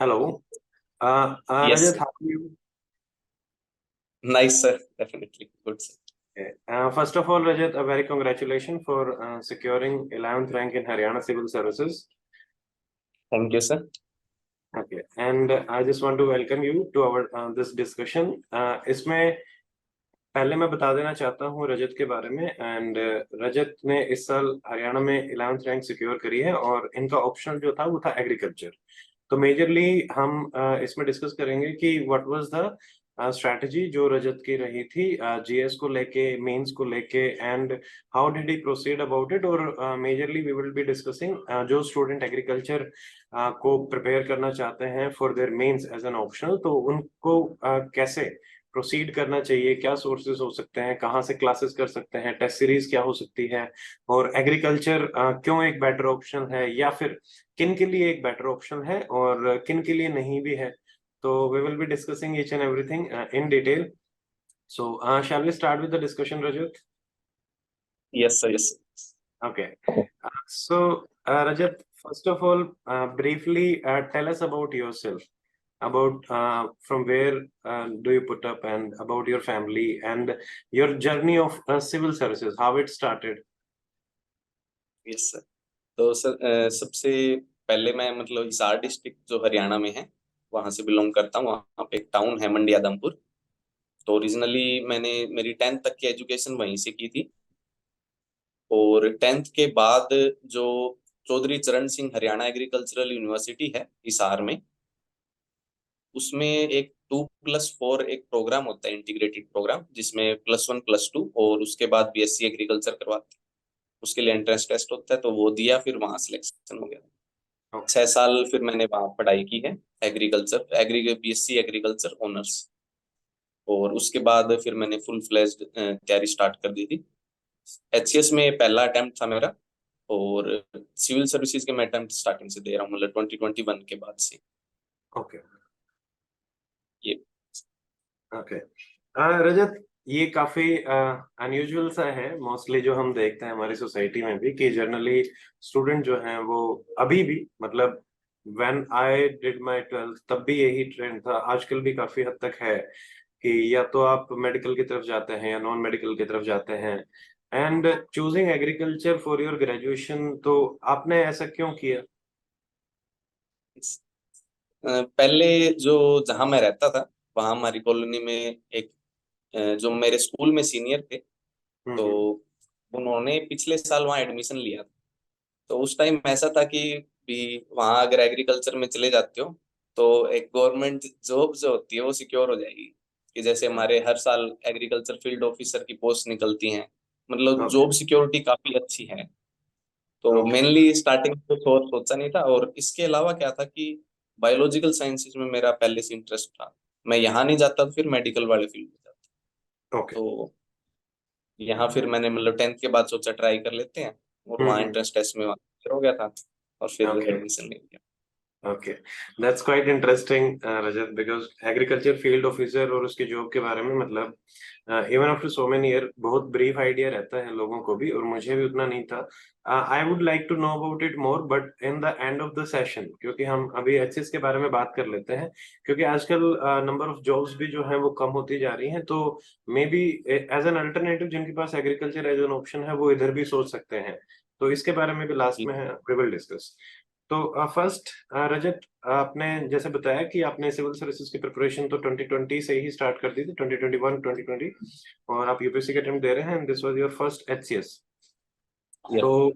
Hello. Yes, Rajat, how are you? nice, sir. Definitely good, sir. Okay. First of all, Rajat, a very congratulations for securing 11th rank in Haryana Civil Services. Thank you, sir. Okay. And I just want to welcome you to our this discussion. इसमें पहले मैं बता देना चाहता हूँ रजत के बारे में एंड रजत ने इस साल हरियाणा में 11th रैंक सिक्योर करी है और इनका ऑप्शनल जो था वो था एग्रीकल्चर। तो मेजरली हम इसमें डिस्कस करेंगे कि व्हाट वाज द स्ट्रैटेजी जो रजत की रही थी जीएस को लेके मेंस को लेके and how did he proceed about it और majorly we will be discussing जो स्टूडेंट एग्रीकल्चर को प्रिपेयर करना चाहते हैं for their mains as an optional तो उनको कैसे प्रोसीड करना चाहिए, क्या सोर्सेज हो सकते हैं, कहाँ से क्लासेस कर सकते हैं, टेस्ट सीरीज क्या हो सकती है और एग्रीकल्चर क्यों एक बेटर ऑप्शन है या फिर किन के लिए एक बेटर ऑप्शन है और किन के लिए नहीं भी है। तो we will be discussing each and everything in detail. So shall we start with the discussion Rajat? Yes, sir. Yes, sir. Okay. Rajat, first of all, briefly tell us about yourself, about from where do you put up and about your family and your journey of civil services, how it started. Yes, sir. तो sir सबसे पहले मैं मतलब Hisar district जो हरियाणा में है वहां से बिलोंग करता हूँ। वहाँ पे एक टाउन है मंडी आदमपुर। तो ओरिजिनली मैंने मेरी 10th तक की एजुकेशन वहीं से की थी। और 10th के बाद जो चौधरी चरण सिंह हरियाणा एग्रीकल्चरल यूनिवर्सिटी है हिसार में, उसमें एक 2+4 एक प्रोग्राम होता है, इंटीग्रेटेड प्रोग्राम, जिसमें +1 +2 और उसके बाद बीएससी एग्रीकल्चर करवाते हैं। उसके लिए एंट्रेंस टेस्ट होता है, तो वो दिया, फिर वहां सिलेक्शन हो गया। Okay. 6 साल फिर मैंने वहां पढ़ाई की है, एग्रीकल्चर बीएससी एग्रीकल्चर ऑनर्स। और उसके बाद फिर मैंने फुल फ्लेज्ड तैयारी स्टार्ट कर दी थी। एचसीएस में पहला अटेम्प्ट था मेरा। और सिविल सर्विसेज के मैं अटेम्प्ट स्टार्टिंग से दे रहा हूँ, मतलब 2021 के बाद से Okay. ये। Okay. रजत, ये काफी अनयूजुअल सा है मोस्टली जो हम देखते हैं हमारी सोसाइटी में भी कि जनरली स्टूडेंट जो हैं वो अभी भी मतलब when I did my 12th तब भी यही ट्रेंड था, आजकल भी काफी हद तक है कि या तो आप मेडिकल की तरफ जाते हैं या नॉन मेडिकल की तरफ जाते हैं and choosing agriculture for your graduation. तो आपने ऐसा क्यों किया? पहले जो जहां मैं रहता था, वहां हमारी कॉलोनी में एक जो मेरे स्कूल में सीनियर थे, तो हम्म। उन्होंने पिछले साल वहाँ एडमिशन लिया था। तो उस टाइम ऐसा था कि भी वहाँ अगर एग्रीकल्चर में चले जाते हो तो एक गवर्नमेंट जॉब जो होती है वो सिक्योर हो जाएगी। कि जैसे हमारे हर साल एग्रीकल्चर फील्ड ऑफिसर की पोस्ट निकलती हैं, मतलब ओके। जॉब सिक्योरिटी काफी अच्छी है। तो ओके। मेनली स्टार्टिंग तो सोचा नहीं था। और इसके अलावा क्या था कि बायोलॉजिकल साइंसेज में मेरा पहले से इंटरेस्ट था। मैं यहाँ नहीं जाता तो फिर मेडिकल वाले फील्ड में जाता। ओके। तो यहाँ फिर मैंने मतलब 10th के बाद सोचा ट्राई कर लेते हैं, और वहाँ हम्म। एंट्रेंस टेस्ट में हो गया था, और फिर ओके। एडमिशन ले लिया। Okay, that's quite interesting Rajat, because agriculture field officer और उसकी जॉब के बारे में मतलब even after so many year बहुत ब्रीफ आइडिया रहता है लोगों को भी और मुझे भी उतना नहीं था। I would like to know about it more but in the end of the session, क्योंकि हम अभी एचएस के बारे में बात कर लेते हैं क्योंकि आजकल नंबर ऑफ जॉब्स भी जो है वो कम होती जा रही हैं। तो maybe as an alternative जिनके पास एग्रीकल्चर एज एन ऑप्शन है वो इधर भी सोच सकते हैं। तो इसके बारे में भी लास्ट में वी विल डिस्कस। तो फर्स्ट रजत, आपने जैसे बताया कि आपने सिविल सर्विसेज की प्रिपरेशन तो 2020 से ही स्टार्ट कर दी थी, 2021 2020, और आप यूपीएससी के अटेम्प्ट दे रहे हैं and this was your first HCS. या तो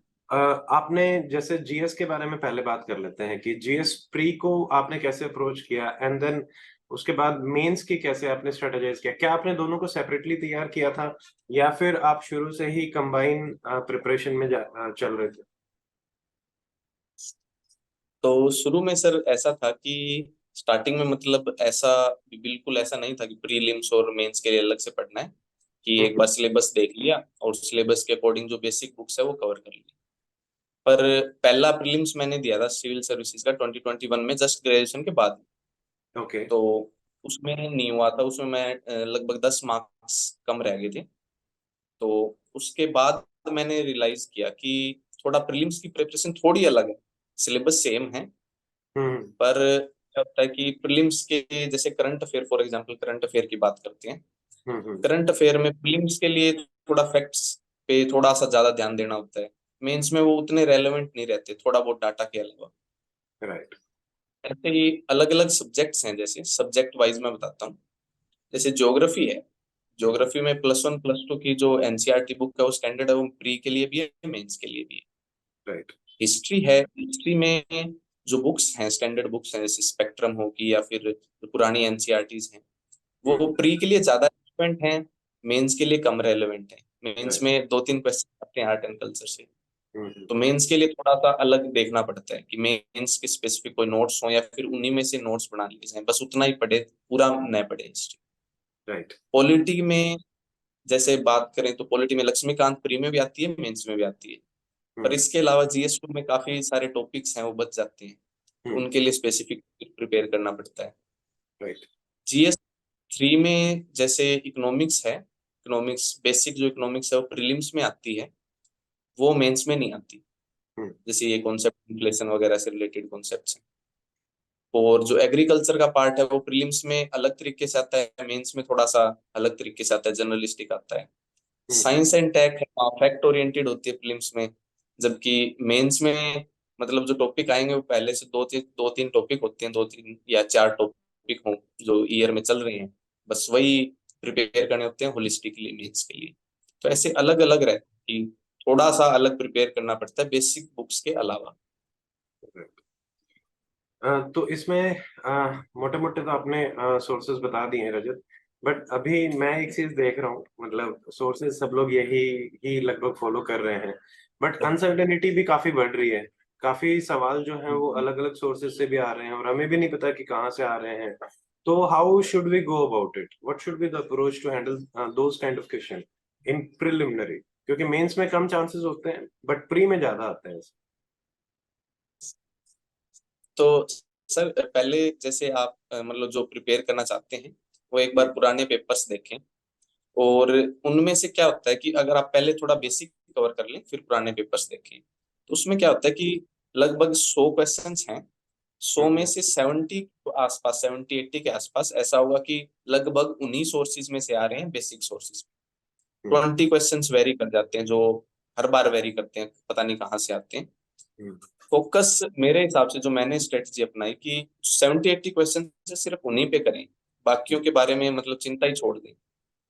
आपने जैसे जीएस के बारे में पहले बात कर लेते हैं कि जीएस प्री को आपने कैसे अप्रोच किया एंड देन उसके बाद मेंस की कैसे आपने स्ट्रेटेजाइज किया, क्या आपने दोनों को सेपरेटली तैयार किया था या फिर आप शुरू से ही कंबाइन प्रिपरेशन में चल रहे थे? तो शुरू में सर ऐसा था कि स्टार्टिंग में मतलब ऐसा बिल्कुल ऐसा नहीं था कि प्रीलिम्स और मेंस के लिए अलग से पढ़ना है। कि एक हम्म। बार सिलेबस देख लिया और सिलेबस के अकॉर्डिंग जो बेसिक बुक्स है वो कवर कर ली। पर पहला प्रीलिम्स मैंने दिया था सिविल सर्विसेज का 2021 में, जस्ट ग्रेजुएशन के बाद। ओके। तो उसमें नहीं हुआ था, उसमें मैं लगभग 10 मार्क्स कम रह गए थे। तो उसके बाद मैंने रियलाइज किया कि थोड़ा प्रीलिम्स की प्रिपरेशन थोड़ी अलग है, सिलेबस सेम है, हम्म। पर क्या होता है कि प्रीलिम्स के जैसे current affair, for example current affair की बात करते हैं, हम्म। करंट अफेयर में प्रीलिम्स के लिए थोड़ा फैक्ट्स पे थोड़ा सा ज्यादा ध्यान देना होता है, मेंस में वो उतने रेलेवेंट नहीं रहते, थोड़ा बहुत डाटा के अलावा। राइट। ऐसे ही अलग अलग सब्जेक्ट्स हैं, जैसे सब्जेक्ट वाइज मैं बताता हूँ। जैसे ज्योग्राफी है, ज्योग्राफी में +1 +2 की जो एनसीईआरटी बुक है वो स्टैंडर्ड है, वो प्री के लिए भी है, मेंस के लिए भी है। राइट। हिस्ट्री है, हिस्ट्री में जो बुक्स हैं स्टैंडर्ड बुक्स हैं, जैसे स्पेक्ट्रम होगी या फिर जो पुरानी एनसीईआरटीज हैं, वो प्री के लिए ज्यादा रेलेवेंट हैं, मेंस के लिए कम रेलेवेंट है। Mains right. में 2-3 क्वेश्चन आते हैं आर्ट एंड कल्चर से, हम्म। तो मेंस के लिए थोड़ा सा अलग देखना पड़ता है कि मेंस के स्पेसिफिक कोई नोट्स हो या फिर उन्हीं में से नोट्स बना लिए जाएं, बस उतना ही पढ़े, पूरा न पढ़े हिस्ट्री। राइट। पॉलिटी में जैसे बात करें तो पॉलिटी में लक्ष्मीकांत प्री में भी आती है, मेंस में भी आती है, पर हम्म। इसके अलावा जीएस2 में काफी सारे टॉपिक्स हैं वो बच जाते हैं, तो हम्म। उनके लिए स्पेसिफिक प्रिपेयर करना पड़ता है। राइट। जीएस3 में जैसे इकोनॉमिक्स है, इकोनॉमिक्स बेसिक जो इकोनॉमिक्स है वो प्रीलिम्स में आती है, वो मेंस में नहीं आती। हम्म। जैसे ये कॉन्सेप्ट इन्फ्लेशन वगैरह से रिलेटेड कॉन्सेप्ट्स हैं। और जो एग्रीकल्चर का पार्ट है वो प्रीलिम्स में अलग तरीके से आता है, मेंस में थोड़ा सा अलग तरीके से आता है, जर्नलिस्टिक आता है। हम्म। साइंस एंड टेक है, फैक्ट ओरिएंटेड होती है प्रीलिम्स में, जबकि मेंस में मतलब जो टॉपिक आएंगे वो पहले से दो तीन टॉपिक होते हैं, 2-3 या 4 टॉपिक हो जो ईयर में चल रहे हैं, बस वही प्रिपेयर करने होते हैं होलिस्टिकली मेंस के लिए। तो ऐसे अलग अलग रहते हैं कि थोड़ा सा अलग प्रिपेयर करना पड़ता है बेसिक बुक्स के अलावा। तो इसमें मोटे मोटे तो आपने सोर्सेज बता दिए हैं रजत, बट अभी मैं एक चीज देख रहा हूँ, मतलब सोर्सेज सब लोग यही ही लगभग फॉलो कर रहे हैं, बट अनसर्टेनिटी भी काफी बढ़ रही है। काफी सवाल जो हैं वो अलग अलग सोर्सेज से भी आ रहे हैं और हमें भी नहीं पता कि कहाँ से आ रहे हैं। तो how should we go about it, what should be the approach to handle those kind of question in preliminary, क्योंकि मेंस में कम चांसेस होते हैं बट प्री में ज्यादा आते हैं। तो सर पहले जैसे आप मतलब जो प्रिपेयर करना चाहते हैं वो एक बार हम्म। पुराने पेपर्स देखें, और उनमें से क्या होता है कि अगर आप पहले थोड़ा बेसिक कवर कर लें फिर पुराने पेपर्स देखें, तो उसमें क्या होता है कि लगभग 100 क्वेश्चंस हैं, 100 में हम्म। से 70 के आसपास, 70-80 के आसपास ऐसा होगा कि लगभग उन्हीं सोर्सेज में से आ रहे हैं, बेसिक सोर्सेज। हम्म। 20 क्वेश्चंस वेरी कर जाते हैं, जो हर बार वेरी करते हैं, पता नहीं कहाँ से आते हैं। हम्म। फोकस मेरे हिसाब से जो मैंने स्ट्रेटजी अपनाई कि 70-80 क्वेश्चन से सिर्फ उन्हीं पे करें, बाकियों के बारे में मतलब चिंता ही छोड़ दें,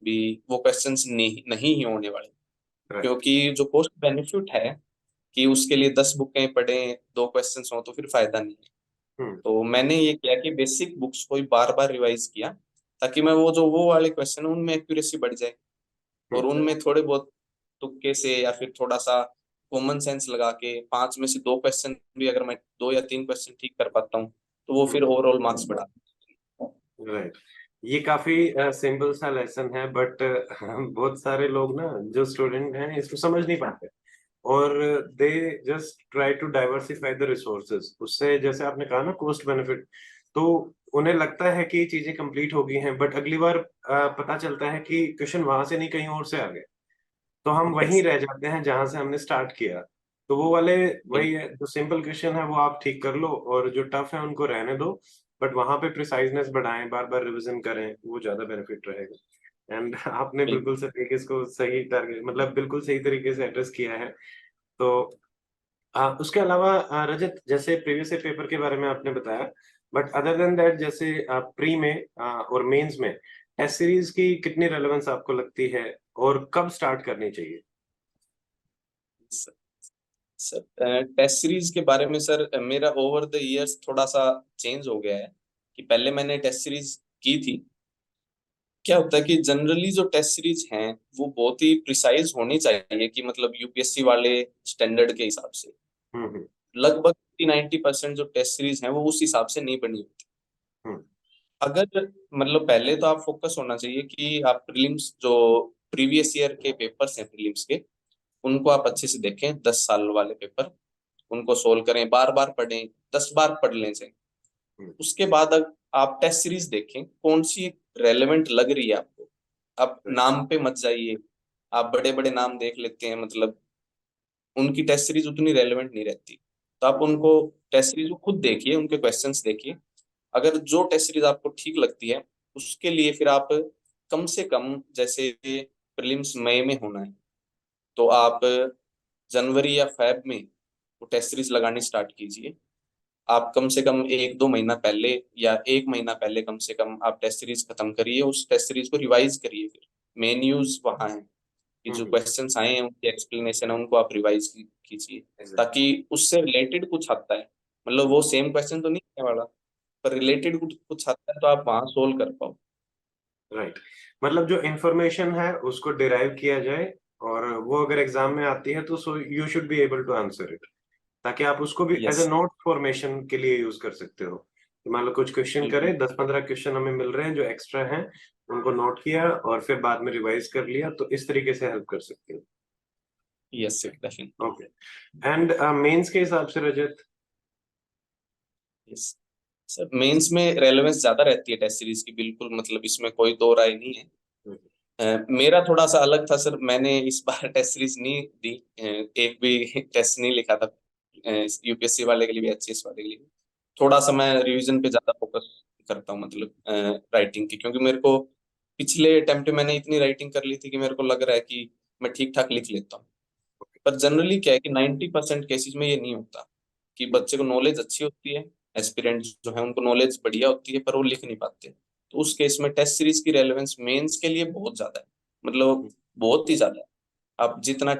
भी वो क्वेश्चंस नहीं नहीं ही होने वाले। राइट। क्योंकि जो कॉस्ट बेनिफिट है कि उसके लिए 10 बुकें पढ़ें, 2 क्वेश्चंस हो, तो फिर फायदा नहीं है। हम्म। तो मैंने ये किया कि बेसिक बुक्स को ही बार बार रिवाइज किया, ताकि मैं वो वाले क्वेश्चन उनमें एक्यूरेसी बढ़ जाए, और हम्म। उनमें थोड़े बहुत तुक्के से या फिर थोड़ा सा कॉमन सेंस लगा के 5 में से 2 क्वेश्चन भी अगर मैं 2 या 3 क्वेश्चन ठीक कर पाता हूँ तो वो फिर ओवरऑल मार्क्स बढ़ा। राइट। ये काफी सिंपल सा लेसन है, बट बहुत सारे लोग ना जो स्टूडेंट हैं इसको समझ नहीं पाते और they just try to diversify the resources, उससे जैसे आपने कहा ना कॉस्ट बेनिफिट, तो उन्हें लगता है कि चीजें कंप्लीट हो गई हैं, बट अगली बार पता चलता है कि क्वेश्चन वहां से नहीं कहीं और से आ गए, तो हम वहीं यस, रह जाते हैं जहां से हमने स्टार्ट किया। तो वो वाले वही बिल्कुल है, जो सिंपल क्वेश्चन है वो आप ठीक कर लो और जो टफ है उनको रहने दो, बट वहां पे प्रिसाइजनेस बढ़ाएं, बार बार रिवीजन करें, वो ज्यादा बेनिफिट रहेगा। एंड आपने बिल्कुल। बिल्कुल सही इसको सही टारगेट, मतलब बिल्कुल सही तरीके से एड्रेस किया है। तो उसके अलावा रजत, जैसे प्रीवियस पेपर के बारे में आपने बताया, बट अदर देन दैट जैसे प्री में और मेंस में टेस्ट सीरीज की कितनी रेलेवेंस आपको लगती है और कब स्टार्ट करनी चाहिए? सर टेस्ट सीरीज के बारे में सर मेरा ओवर द इयर्स थोड़ा सा चेंज हो गया है, कि पहले मैंने टेस्ट सीरीज की थी। क्या होता है कि जनरली जो टेस्ट सीरीज हैं वो बहुत ही प्रिसाइज होनी चाहिए, कि मतलब यूपीएससी वाले स्टैंडर्ड के हिसाब से हम्म। लगभग 90% जो टेस्ट सीरीज हैं वो उस हिसाब से नहीं बनी होती। हम्म। अगर मतलब पहले तो आप फोकस होना चाहिए कि आप प्रीलिम्स जो प्रीवियस ईयर के पेपर्स हैं प्रीलिम्स के, उनको आप अच्छे से देखें, 10 साल वाले पेपर, उनको सोल्व करें, बार बार पढ़ें, 10 बार पढ़ लें से। हम्म। उसके बाद आप टेस्ट सीरीज देखें कौन सी रेलेवेंट लग रही है आपको। आप राइट। नाम पे मत जाइए, आप बड़े बड़े नाम देख लेते हैं, मतलब उनकी टेस्ट सीरीज उतनी रेलेवेंट नहीं रहती। तो आप उनको टेस्ट सीरीज को खुद देखिए, उनके क्वेश्चंस देखिए, अगर जो टेस्ट सीरीज आपको ठीक लगती है उसके लिए फिर आप कम से कम, जैसे प्रीलिम्स मई में होना है तो आप जनवरी या फेब में वो टेस्ट सीरीज लगानी स्टार्ट कीजिए। आप कम से कम 1-2 महीना पहले या 1 महीना पहले कम से कम आप टेस्ट सीरीज खत्म करिए, उस टेस्ट सीरीज को रिवाइज करिए। फिर मेन न्यूज वहाँ है कि जो क्वेश्चंस आए हैं उनकी एक्सप्लेनेशन है, उनको आप रिवाइज कीजिए ताकि उससे रिलेटेड कुछ आता है। मतलब वो सेम क्वेश्चन तो नहीं है वाला, पर रिलेटेड कुछ आता है तो आप वहाँ सोल्व कर पाओ। राइट। मतलब जो इंफॉर्मेशन है उसको डिराइव किया जाए और वो अगर एग्जाम में आती है तो so you should be able to answer it, ताकि आप उसको भी as is, a note formation के लिए यूज कर सकते हो। तो मान लो कुछ क्वेश्चन बिल्कुल। करें, 10-15 क्वेश्चन हमें मिल रहे हैं जो एक्स्ट्रा हैं, उनको नोट किया और फिर बाद में रिवाइज कर लिया, तो इस तरीके से हेल्प कर सकते हो। Yes definitely. Okay. And mains के हिसाब से रजत? यस सर, मेंस में रेलेवेंस ज्यादा रहती है टेस्ट सीरीज की, बिल्कुल, मतलब इसमें कोई दो राय नहीं है। मेरा थोड़ा सा अलग था सर, मैंने इस बार टेस्ट सीरीज नहीं दी, एक भी टेस्ट नहीं लिखा था, यूपीएससी वाले के लिए भी, एचएएस वाले के लिए भी। थोड़ा सा मैं रिवीजन पे ज्यादा फोकस करता हूँ, मतलब राइटिंग की, क्योंकि मेरे को पिछले अटेम्प्ट में मैंने इतनी राइटिंग कर ली थी कि मेरे को लग रहा है कि मैं ठीक ठाक लिख लेता हूँ। पर जनरली क्या है कि 90% केसेस में ये नहीं होता कि बच्चे को नॉलेज अच्छी होती है, एस्पिरेंट जो है उनको नॉलेज बढ़िया होती है, पर वो लिख नहीं पाते। तो उस केस में टेस्ट सीरीज की रेलेवेंस मेंस के लिए बहुत ज्यादा है, मतलब बहुत ही ज्यादा है। आप जितने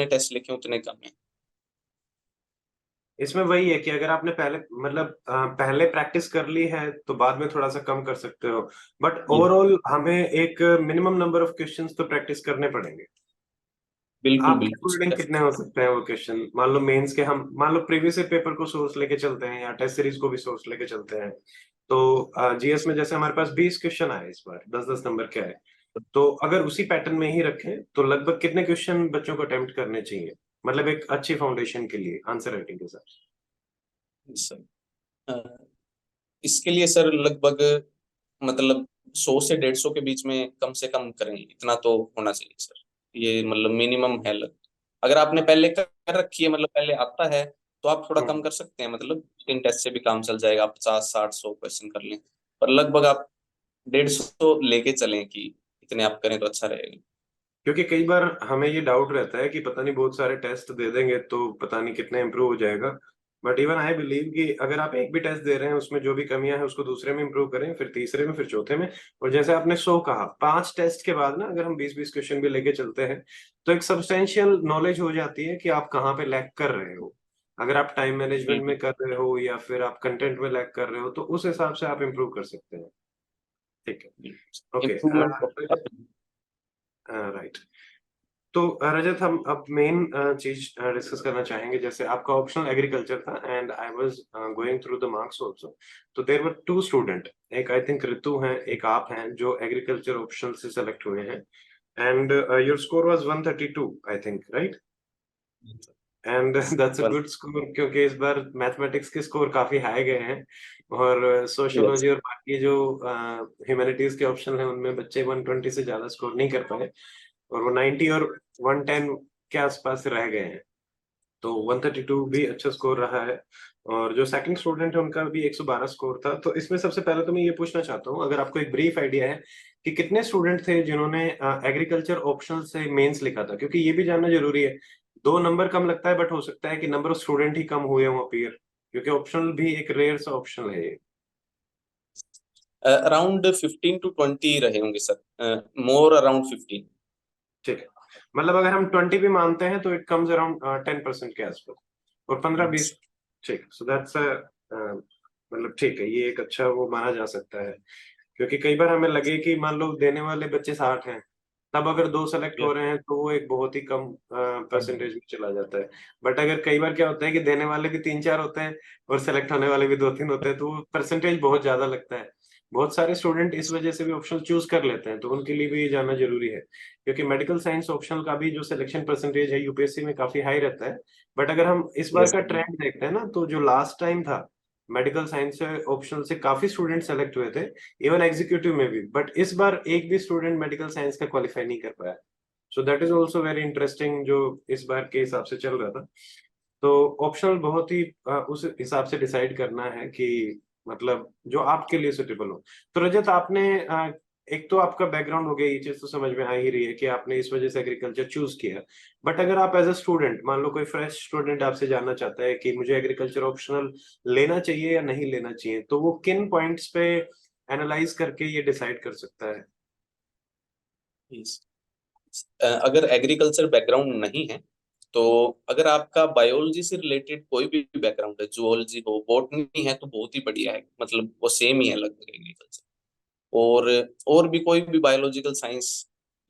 टेस्ट लिखे उतने कम है। इसमें वही है कि अगर आपने पहले मतलब पहले प्रैक्टिस कर ली है तो बाद में थोड़ा सा कम कर सकते हो, बट ये ओवरऑल हमें एक मिनिमम नंबर ऑफ क्वेश्चंस तो प्रैक्टिस करने पड़ेंगे। बिल्कुल आपके बिल्कुल अकॉर्डिंग कितने हो सकते हैं वो क्वेश्चन? मान लो मेंस के हम मान लो प्रीवियस पेपर को सोर्स लेके चलते हैं या टेस्ट सीरीज को भी सोर्स लेके चलते हैं, तो जीएस में जैसे हमारे पास 20 क्वेश्चन आए इस बार, 10-10 नंबर के आए, तो अगर उसी पैटर्न में ही रखें तो लगभग कितने क्वेश्चन बच्चों को अटेम्प्ट करने चाहिए, मतलब एक अच्छी फाउंडेशन के लिए आंसर राइटिंग के हिसाब से? सर, अ, इसके लिए सर लगभग, मतलब 100 से 150 के बीच में कम से कम करें, इतना तो होना चाहिए सर। ये मतलब मिनिमम है अगर आपने पहले कर रखी है, मतलब पहले आता है, तो आप थोड़ा कम हम्म। कर सकते हैं, मतलब 3 टेस्ट से भी काम चल जाएगा, आप 50-60-100 क्वेश्चन कर लें। पर लगभग आप 150 लेके चलें कि इतने आप करें तो अच्छा रहेगा। क्योंकि कई बार हमें ये डाउट रहता है कि पता नहीं बहुत सारे टेस्ट दे देंगे तो पता नहीं कितना इम्प्रूव हो जाएगा, बट इवन आई बिलीव कि अगर आप एक भी टेस्ट दे रहे हैं उसमें जो भी कमियां हैं उसको दूसरे में इम्प्रूव करें, फिर तीसरे में, फिर चौथे में। और जैसे आपने 100 कहा, 5 टेस्ट के बाद ना अगर हम 20-20 क्वेश्चन भी लेके चलते हैं तो एक सब्सटेंशियल नॉलेज हो जाती है कि आप कहाँ पे लैग कर रहे हो। अगर आप टाइम मैनेजमेंट में बिल्कुल। कर रहे हो या फिर आप कंटेंट में लैग कर रहे हो तो उस हिसाब से आप इम्प्रूव कर सकते हैं। ठीक है। ओके। इम्प्रूवमेंट। राइट। तो रजत, हम अब मेन चीज डिस्कस करना चाहेंगे। जैसे आपका ऑप्शनल एग्रीकल्चर था and I was going through the marks also, तो देयर वर 2 स्टूडेंट, एक आई थिंक ऋतु हैं, एक आप हैं, जो एग्रीकल्चर ऑप्शनल से सेलेक्ट हुए हैं, and your score was 132 I think, right? And that's a good score, क्योंकि इस बार मैथमेटिक्स के स्कोर काफी हाई गए हैं और सोशियोलॉजी और बाकी जो ह्यूमैनिटीज के ऑप्शन हैं उनमें बच्चे 120 से ज्यादा स्कोर नहीं कर पाए और वो 90 और 110 के आसपास रह गए हैं। तो 132 भी अच्छा स्कोर रहा है। और जो सेकंड स्टूडेंट है उनका भी 112 स्कोर था। तो इसमें सबसे पहले तो मैं ये पूछना चाहता हूँ, अगर आपको एक ब्रीफ आइडिया है कि कितने स्टूडेंट थे जिन्होंने एग्रीकल्चर ऑप्शनल से मेंस लिखा था, क्योंकि ये भी जानना जरूरी है। 2 नंबर कम लगता है बट हो सकता है कि नंबर ऑफ स्टूडेंट ही कम हुए हों अपीयर, क्योंकि ऑप्शनल भी एक रेयर सा ऑप्शनल है ये। अराउंड 15 to 20 रहे होंगे सर, मोर अराउंड 15। ठीक है। मतलब अगर हम 20 भी मानते हैं तो इट कम्स अराउंड 10% के आसपास, और 15-20। ठीक, सो दैट्स मतलब ठीक है, ये एक अच्छा वो माना जा सकता है। क्योंकि कई बार हमें लगे कि मान लो देने वाले बच्चे 60 हैं, तब अगर 2 सेलेक्ट हो रहे हैं तो वो एक बहुत ही कम परसेंटेज में चला जाता है। बट अगर कई बार क्या होता है कि देने वाले भी 3-4 होते हैं और सेलेक्ट होने वाले भी 2-3 होते हैं, तो वो परसेंटेज बहुत ज्यादा लगता है। बहुत सारे स्टूडेंट इस वजह से भी ऑप्शन चूज कर लेते हैं, तो उनके लिए भी ये जानना जरूरी है, क्योंकि मेडिकल साइंस ऑप्शनल का भी जो सिलेक्शन परसेंटेज है यूपीएससी में काफी हाई रहता है। बट अगर हम इस बार यस। का ट्रेंड देखते हैं ना, तो जो लास्ट टाइम था, मेडिकल साइंस से ऑप्शनल से काफी स्टूडेंट सेलेक्ट हुए थे, इवन एग्जीक्यूटिव में भी, बट इस बार एक भी स्टूडेंट मेडिकल साइंस का क्वालिफाई नहीं कर पाया। So that is also very interesting जो इस बार के हिसाब से चल रहा था। तो ऑप्शनल बहुत ही उस हिसाब से डिसाइड करना है कि मतलब जो आपके लिए सुटेबल हो। तो रजत, आपने एक तो आपका बैकग्राउंड हो गया, ये चीज तो समझ में आ ही रही है कि आपने इस वजह से एग्रीकल्चर चूज किया। बट अगर आप एज अ स्टूडेंट, मान लो कोई फ्रेश स्टूडेंट आपसे जानना चाहता है कि मुझे एग्रीकल्चर ऑप्शनल लेना चाहिए या नहीं लेना चाहिए, तो वो किन पॉइंट्स पे एनालाइज करके ये डिसाइड कर सकता है? Yes. अगर एग्रीकल्चर बैकग्राउंड नहीं है तो अगर आपका बायोलॉजी से रिलेटेड कोई भी बैकग्राउंड है, जूलॉजी हो, बॉटनी है, तो बहुत ही बढ़िया है, मतलब वो सेम ही है लगभग एग्रीकल्चर। और भी कोई भी बायोलॉजिकल साइंस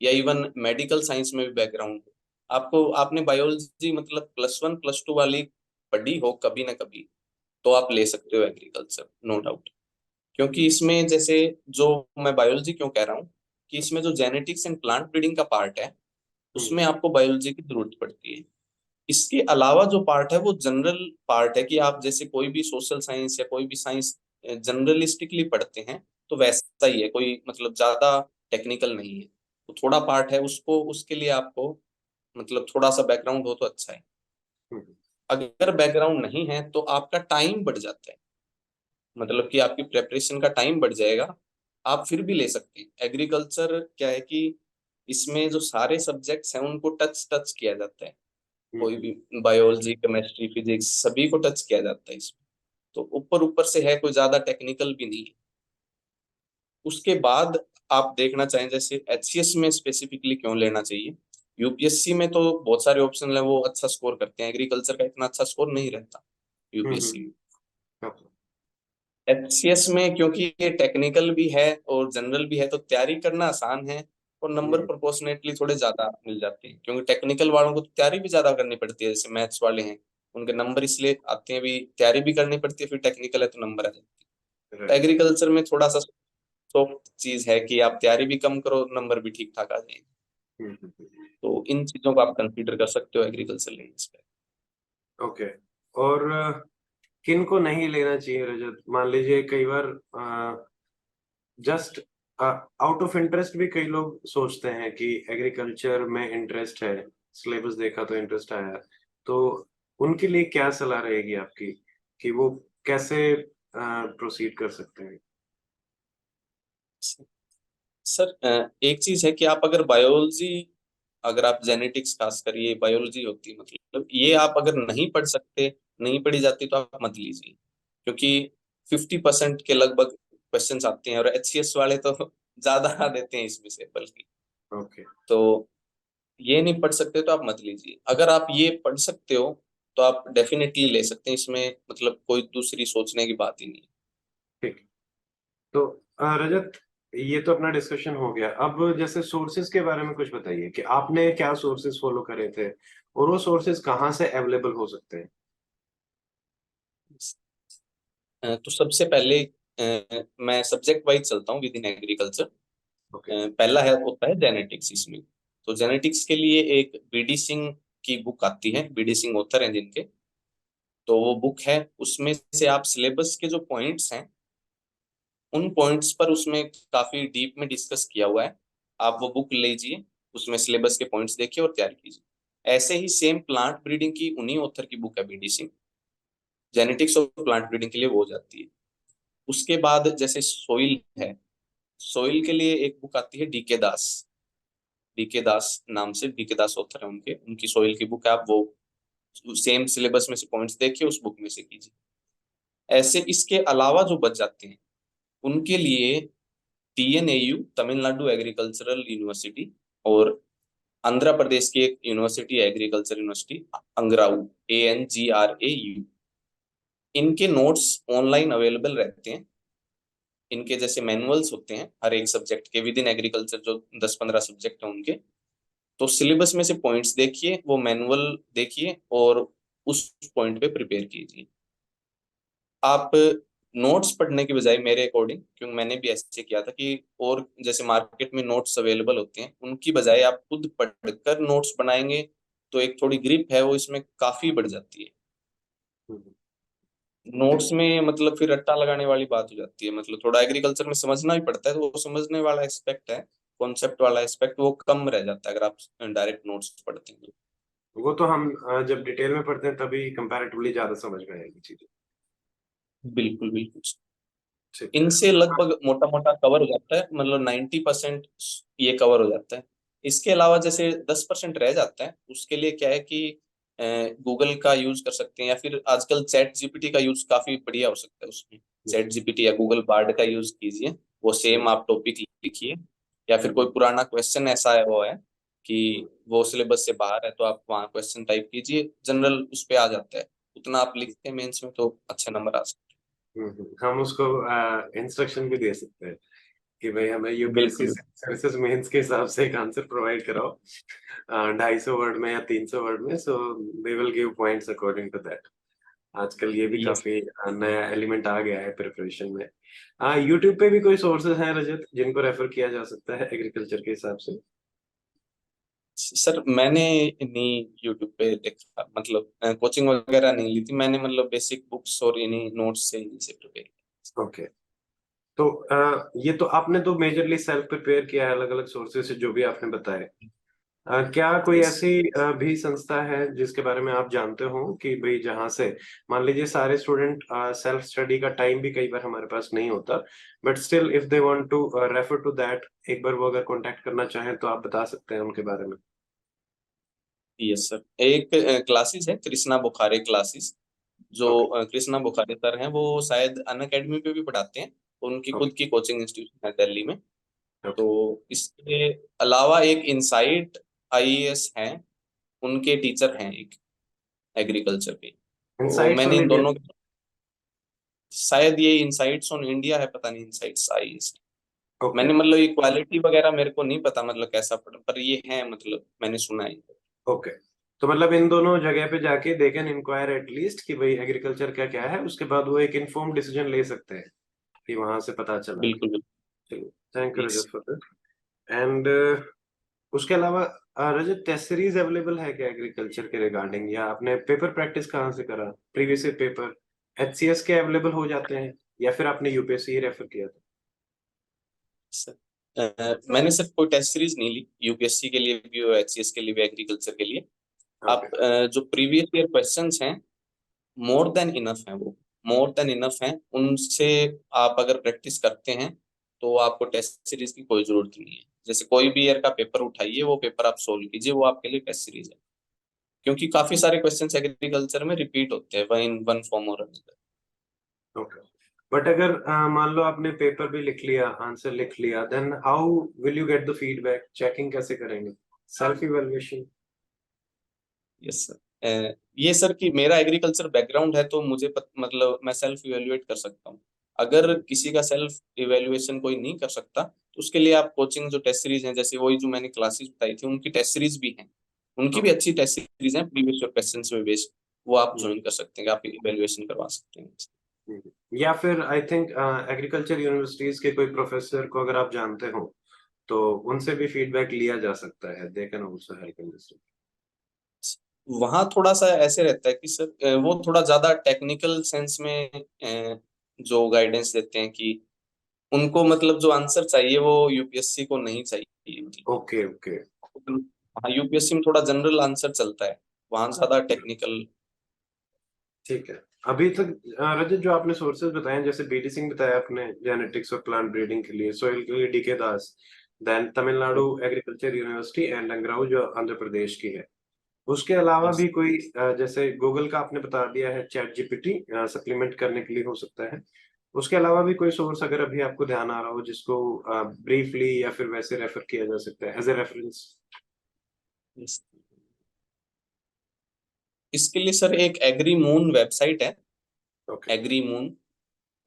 या इवन मेडिकल साइंस में भी बैकग्राउंड हो, आपको आपने बायोलॉजी मतलब +1 +2 वाली पढ़ी हो कभी ना कभी, तो आप ले सकते हो एग्रीकल्चर, नो डाउट। क्योंकि इसमें जैसे, जो मैं बायोलॉजी क्यों कह रहा हूँ, कि इसमें जो जेनेटिक्स एंड प्लांट ब्रीडिंग का पार्ट है हम्म। उसमें आपको बायोलॉजी की जरूरत पड़ती है। इसके अलावा जो पार्ट है वो जनरल पार्ट है, कि आप जैसे कोई भी सोशल साइंस या कोई भी साइंस जनरलिस्टिकली पढ़ते हैं तो वैसा ही है, कोई मतलब ज्यादा टेक्निकल नहीं है। तो थोड़ा पार्ट है उसको, उसके लिए आपको मतलब थोड़ा सा बैकग्राउंड हो तो अच्छा है। हम्म। अगर बैकग्राउंड नहीं है तो आपका टाइम बढ़ जाता है, मतलब कि आपकी प्रेपरेशन का टाइम बढ़ जाएगा। आप फिर भी ले सकते हैं। एग्रीकल्चर क्या है कि इसमें जो सारे सब्जेक्ट्स हैं उनको टच टच किया जाता है, कोई हम्म। भी बायोलॉजी, केमिस्ट्री, फिजिक्स सभी को टच किया जाता है इसमें। तो ऊपर ऊपर से है, कोई ज्यादा टेक्निकल भी नहीं है। उसके बाद आप देखना चाहें जैसे एचसीएस में स्पेसिफिकली क्यों लेना चाहिए। यूपीएससी में तो बहुत सारे ऑप्शन है, वो अच्छा स्कोर करते हैं, एग्रीकल्चर का इतना अच्छा स्कोर नहीं रहता यूपीएससी में। Okay. एचसीएस में क्योंकि ये टेक्निकल भी है और जनरल भी है, तो तैयारी करना आसान है और नंबर हम्म। प्रोपोर्शनेटली थोड़े ज्यादा मिल जाते हैं। क्योंकि टेक्निकल वालों को तो तैयारी भी ज्यादा करनी पड़ती है, जैसे मैथ्स वाले हैं उनके नंबर इसलिए आते हैं, भी तैयारी भी करनी पड़ती है, फिर टेक्निकल है तो नंबर आ जाते हैं। तो राइट। एग्रीकल्चर में थोड़ा सा सॉफ्ट चीज है कि आप तैयारी भी कम करो, नंबर भी ठीक ठाक आ जाएंगे। तो इन चीजों को आप कंसीडर कर सकते हो एग्रीकल्चर लेने से। ओके। और किन को नहीं लेना चाहिए रजत? मान लीजिए कई बार जस्ट आउट ऑफ इंटरेस्ट भी कई लोग सोचते हैं कि एग्रीकल्चर में इंटरेस्ट है, सिलेबस देखा तो इंटरेस्ट आया, तो उनके लिए क्या सलाह रहेगी आपकी कि वो कैसे प्रोसीड कर सकते हैं? सर एक चीज है कि आप अगर बायोलॉजी, अगर आप जेनेटिक्स खास कर ये बायोलॉजी होती है, मतलब ये आप अगर नहीं पढ़ सकते, नहीं पढ़ी जाती, तो आप मत लीजिए। क्योंकि 50% के लगभग क्वेश्चंस आते हैं और एचसीएस वाले तो ज्यादा देते हैं इसमें से बल्कि। ओके। तो ये नहीं पढ़ सकते तो आप मत लीजिए। अगर आप ये पढ़ सकते हो तो आप डेफिनेटली ले सकते हैं, इसमें मतलब कोई दूसरी सोचने की बात ही नहीं है। ठीक। तो रजत, ये तो अपना डिस्कशन हो गया। अब जैसे सोर्सेज के बारे में कुछ बताइए कि आपने क्या सोर्सेज फॉलो करे थे और वो सोर्सेज कहाँ से अवेलेबल हो सकते हैं? तो सबसे पहले मैं सब्जेक्ट वाइज चलता हूँ विद इन एग्रीकल्चर। ओके। पहला है होता है जेनेटिक्स इसमें। तो जेनेटिक्स के लिए एक बीडी सिंह की बुक आती है, बीडी सिंह ऑथर हैं जिनके, तो वो बुक है, उसमें से आप सिलेबस के जो पॉइंट्स हैं उन पॉइंट्स पर उसमें काफी डीप में डिस्कस किया हुआ है। आप वो बुक लीजिए, उसमें सिलेबस के पॉइंट्स देखिए और तैयार कीजिए। ऐसे ही सेम प्लांट ब्रीडिंग की उन्हीं ऑथर की बुक है बीडी सिंह, जेनेटिक्स और प्लांट ब्रीडिंग के लिए वो हो जाती है। उसके बाद जैसे सोइल है, सोइल के लिए एक बुक आती है डीके दास, डीके दास नाम से, डीके दास ऑथर है उनके, उनकी सोइल की बुक है, आप वो सेम सिलेबस में से पॉइंट्स देखिए, उस बुक में से कीजिए। ऐसे इसके अलावा जो बच जाते हैं उनके लिए टीएनएयू, तमिलनाडु एग्रीकल्चरल यूनिवर्सिटी, और आंध्र प्रदेश की एक यूनिवर्सिटी है एग्रीकल्चर यूनिवर्सिटी, अंग्राऊ, ANGRAU, इनके नोट्स ऑनलाइन अवेलेबल रहते हैं। इनके जैसे मैनुअल्स होते हैं हर एक सब्जेक्ट के, विद इन एग्रीकल्चर जो 10-15 सब्जेक्ट हैं उनके, तो सिलेबस में से पॉइंट्स देखिए, वो मैनुअल देखिए और उस पॉइंट पे प्रिपेयर कीजिए। आप नोट्स पढ़ने के बजाय मेरे अकॉर्डिंग, क्योंकि मैंने भी ऐसे किया था कि, और जैसे मार्केट में नोट्स अवेलेबल होते हैं उनकी बजाय आप खुद पढ़कर नोट्स बनाएंगे तो एक थोड़ी ग्रिप है वो इसमें काफी बढ़ जाती है। हम्म। नोट्स में मतलब फिर रट्टा लगाने वाली बात हो जाती है, मतलब थोड़ा एग्रीकल्चर में समझना भी पड़ता है, तो वो समझने वाला एस्पेक्ट है, कॉन्सेप्ट वाला एस्पेक्ट वो कम रह जाता है अगर आप डायरेक्ट नोट्स पढ़ते हैं तो। वो तो हम जब डिटेल में पढ़ते हैं तभी कंपैरेटिवली ज्यादा समझ में आएगी चीजें। बिल्कुल बिल्कुल। ठीक है। इनसे लगभग मोटा मोटा कवर हो जाता है, मतलब 90% ये कवर हो जाता है। इसके अलावा जैसे 10% रह जाता है, उसके लिए क्या है कि गूगल का यूज कर सकते हैं, या फिर आजकल चैट जीपीटी का यूज काफी बढ़िया हो सकता है। उसमें चैट जीपीटी या गूगल बार्ड का यूज कीजिए, वो सेम आप टॉपिक लिखिए, या फिर कोई पुराना क्वेश्चन ऐसा है वो है कि वो सिलेबस से बाहर है, तो आप वहाँ क्वेश्चन टाइप कीजिए, जनरल उस पे आ जाता है। उतना आप लिखते हैं मेंस में तो अच्छे नंबर आ सकते हम उसको इंस्ट्रक्शन भी दे सकते हैं कि भाई हमें हैं। यूपीएससी बिल्कुल। सर्विसेज मेंस के हिसाब से एक आंसर प्रोवाइड कराओ 250 वर्ड में या 300 वर्ड में, so they will give points according to that. आजकल ये भी यस काफी नया एलिमेंट आ गया है प्रिपरेशन में। यूट्यूब पे भी कोई सोर्सेज हैं रजत जिनको रेफर किया जा सकता है एग्रीकल्चर के हिसाब से? सर, मैंने नहीं यूट्यूब पे देखा, मतलब कोचिंग वगैरह नहीं ली थी मैंने, मतलब बेसिक बुक्स और इन्हीं नोट्स से ही से प्रिपेयर। ओके। तो ये तो आपने तो मेजरली सेल्फ प्रिपेयर किया है अलग अलग सोर्सेज से जो भी आपने बताए। क्या कोई यस। ऐसी भी संस्था है जिसके बारे में आप जानते हो कि भाई जहां से मान लीजिए सारे स्टूडेंट सेल्फ स्टडी का टाइम भी कई बार हमारे पास नहीं होता, but still if they want to refer to that, एक बार वो अगर कांटेक्ट करना चाहें तो आप बता सकते हैं उनके बारे में? यस सर, एक क्लासेस है कृष्णा बुखारे क्लासेस, जो ओके। कृष्णा बुखारे सर हैं, वो शायद अन अकेडमी पे भी पढ़ाते हैं। उनकी ओके। खुद की कोचिंग इंस्टीट्यूशन है दिल्ली में। तो ओके। इसके अलावा एक इनसाइट आईएएस हैं, उनके टीचर हैं एक, एग्रीकल्चर के। तो इनसाइट्स मैंने ऑन इन इंडिया। दोनों, शायद ये इनसाइट्स ऑन इंडिया है, पता नहीं इनसाइट्स आईएएस। ओके। मैंने मतलब ये क्वालिटी वगैरह मेरे को नहीं पता, मतलब कैसा पढ़, पर ये है, मतलब मैंने सुना है। ओके। तो मतलब इन दोनों जगह पे जाके दे कैन इंक्वायर एटलीस्ट कि भाई एग्रीकल्चर का क्या है, उसके बाद वो एक इन्फॉर्म डिसीजन ले सकते हैं कि वहां से पता चला। बिल्कुल बिल्कुल। चलिए, thank you Yes. Rajat for that. And उसके अलावा रजत टेस्ट सीरीज अवेलेबल है क्या एग्रीकल्चर के रिगार्डिंग, या आपने पेपर प्रैक्टिस कहाँ से करा? प्रीवियस ईयर पेपर एचसीएस के अवेलेबल हो जाते हैं या फिर आपने यूपीएससी ही रेफर किया सर, मैंने सर कोई टेस्ट सीरीज नहीं ली, यूपीएससी के लिए भी और एचसीएस के लिए भी, एग्रीकल्चर के लिए। था? ओके। आप जो प्रीवियस ईयर क्वेश्चंस हैं, मोर देन इनफ हैं वो, मोर देन इनफ हैं उनसे। आप अगर प्रैक्टिस करते हैं तो आपको टेस्ट सीरीज की कोई जरूरत नहीं है। जैसे कोई भी ईयर का पेपर उठाइए, वो पेपर आप सोल्व कीजिए, वो आपके लिए टेस्ट सीरीज है, क्योंकि काफी सारे क्वेश्चंस एग्रीकल्चर में रिपीट होते हैं, वन इन वन फॉर्म और अनदर। ओके। बट अगर मान लो आपने पेपर भी लिख लिया, आंसर लिख लिया, then how will you get the feedback? Checking कैसे करेंगे? Self evaluation? यस सर, ये सर कि मेरा एग्रीकल्चर बैकग्राउंड है, तो मुझे मतलब मैं सेल्फ इवेल्युएट कर सकता हूँ। अगर किसी का सेल्फ इवेल्युएशन कोई नहीं कर सकता, तो उसके लिए आप कोचिंग जो टेस्ट सीरीज हैं, जैसे वही जो मैंने क्लासेस बताई थी, उनकी टेस्ट सीरीज भी हैं, उनकी भी ओके। अच्छी टेस्ट सीरीज हैं प्रीवियस ईयर क्वेश्चन में बेस्ड, वो आप ज्वाइन कर सकते हैं, आप इवेल्युएशन करवा सकते हैं। या फिर आई थिंक एग्रीकल्चर यूनिवर्सिटीज के कोई प्रोफेसर को अगर आप जानते हो तो उनसे भी फीडबैक लिया जा सकता है, they can also help in this. वहाँ थोड़ा सा ऐसे रहता है कि सर वो थोड़ा ज्यादा टेक्निकल सेंस में जो गाइडेंस देते हैं कि उनको मतलब जो आंसर चाहिए वो यूपीएससी को नहीं चाहिए, मतलब ओके। ओके। हाँ, यूपीएससी में थोड़ा जनरल आंसर चलता है, वहां ज्यादा टेक्निकल। ठीक है। अभी तक रजत जो आपने सोर्सेज बताए, जैसे बीडी सिंह बताया आपने जेनेटिक्स और प्लांट ब्रीडिंग के लिए, सोइल के लिए DK Das, then Tamil Nadu agriculture university and ANGRAU जो आंध्र प्रदेश की है। उसके अलावा यस। भी कोई जैसे गूगल का आपने बता दिया है, चैट जीपीटी सप्लीमेंट करने के लिए हो सकता है। उसके अलावा भी कोई सोर्स अगर अभी आपको ध्यान आ रहा हो जिसको ब्रीफली या फिर वैसे रेफर किया जा सकता है एज ए रेफरेंस? यस, इसके लिए सर एक एग्री मून वेबसाइट है, ओके। एग्री मून,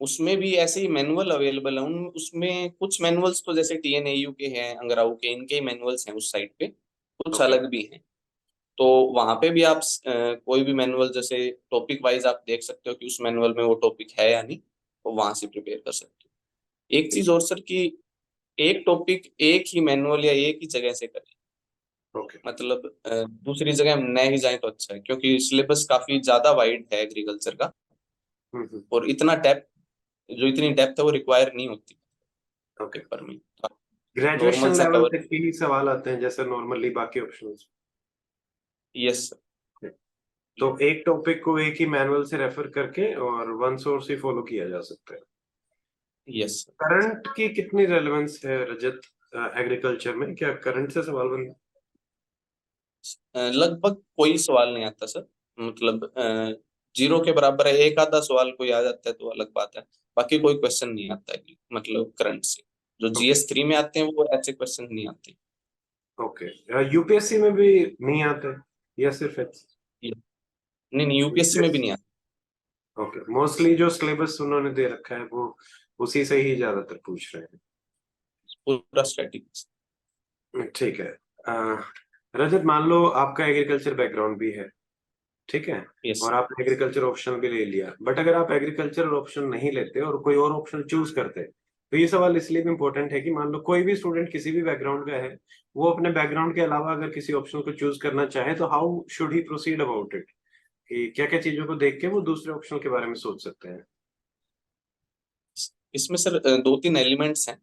उसमें भी ऐसे ही मैनुअल अवेलेबल है। उन उसमें कुछ मैनुअल्स तो जैसे टीएनएयू के हैं, अंगराऊ के, इनके ही मैनुअल्स हैं उस साइट पे, कुछ ओके। अलग भी हैं। तो वहां पे भी आप कोई भी मैनुअल जैसे टॉपिक वाइज आप देख सकते हो कि उस मैनुअल में वो टॉपिक है या नहीं, तो वहां से प्रिपेयर कर सकते हो। एक चीज और सर कि एक टॉपिक एक ही मैनुअल या एक ही जगह से करें, ओके। मतलब दूसरी जगह हम न ही जाए तो अच्छा है, क्योंकि सिलेबस काफी ज्यादा वाइड है एग्रीकल्चर का, हम्म। और इतना डेप्थ, जो इतनी डेप्थ है वो रिक्वायर नहीं होती ओके। पेपर में, नॉर्मल ग्रेजुएशन सा लेवल कवर। तक के ही सवाल आते हैं जैसे नॉर्मली बाकी ऑप्शंस? यस तो एक टॉपिक को एक ही मैनुअल से रेफर करके और वन सोर्स ही फॉलो किया जा सकता है? यस। करंट की कितनी रेलेवेंस है रजत एग्रीकल्चर में? क्या करंट से सवाल बन? लगभग कोई सवाल नहीं आता सर, मतलब जीरो के बराबर है। एक आधा सवाल कोई आ जाता है तो अलग बात है, बाकी कोई क्वेश्चन नहीं आता है मतलब करंट से। जो ओके, GS3 में आते हैं वो ऐसे क्वेश्चन नहीं आते। ओके। यूपीएससी में भी नहीं आते या सिर्फ नहीं नहीं, यूपीएससी में भी नहीं आते। ओके, मोस्टली जो सिलेबस उन्होंने दे रखा है वो उसी से ही ज्यादातर पूछ रहे पूरा स्टैटिक। हैं। ठीक है। अ, रजत, मान लो आपका एग्रीकल्चर बैकग्राउंड भी है, ठीक है, यस। और आपने एग्रीकल्चर ऑप्शन भी ले लिया, बट अगर आप एग्रीकल्चर ऑप्शन नहीं लेते और कोई और ऑप्शन चूज करते, तो ये सवाल इसलिए भी इम्पोर्टेंट है कि मान लो कोई भी स्टूडेंट किसी भी बैकग्राउंड का है, वो अपने बैकग्राउंड के अलावा अगर किसी ऑप्शन को चूज करना चाहे तो how should he proceed about it, कि क्या क्या चीजों को देख के वो दूसरे ऑप्शन के बारे में सोच सकते हैं? इसमें सर दो तीन एलिमेंट्स हैं।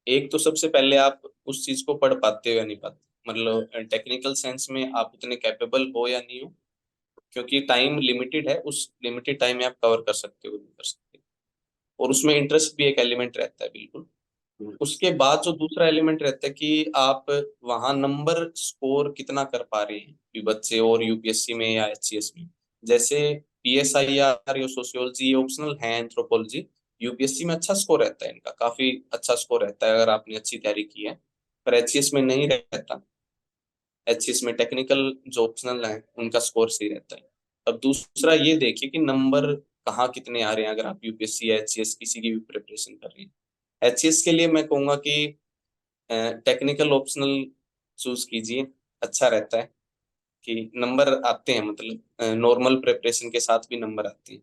एक तो सबसे पहले आप उस चीज को पढ़ पाते हो या नहीं पाते, मतलब टेक्निकल सेंस में आप उतने कैपेबल हो या नहीं हो, क्योंकि टाइम लिमिटेड है, उस लिमिटेड टाइम में आप कवर कर सकते हो नहीं कर सकते। और उसमें इंटरेस्ट भी एक एलिमेंट रहता है बिल्कुल। उसके बाद जो दूसरा एलिमेंट रहता है कि आप वहां नंबर स्कोर कितना कर पा रहे हैं भी बच्चे, और यूपीएससी में या HCS में। जैसे PSIR या सोशियोलॉजी ये ऑप्शनल है, एंथ्रोपोलॉजी यूपीएससी में अच्छा स्कोर रहता है, इनका काफी अच्छा स्कोर रहता है अगर आपने अच्छी तैयारी की है, पर HCS में नहीं रहता। HCS में टेक्निकल जो ऑप्शनल है उनका स्कोर सही रहता है। अब दूसरा ये देखिए कि नंबर कहाँ कितने आ रहे हैं, अगर आप यूपीएससी या HCS किसी की भी प्रिपरेशन कर रहे हैं। HCS के लिए मैं कहूंगा कि टेक्निकल ऑप्शनल चूज कीजिए, अच्छा रहता है कि नंबर आते हैं, मतलब नॉर्मल प्रिपरेशन के साथ भी नंबर आते हैं।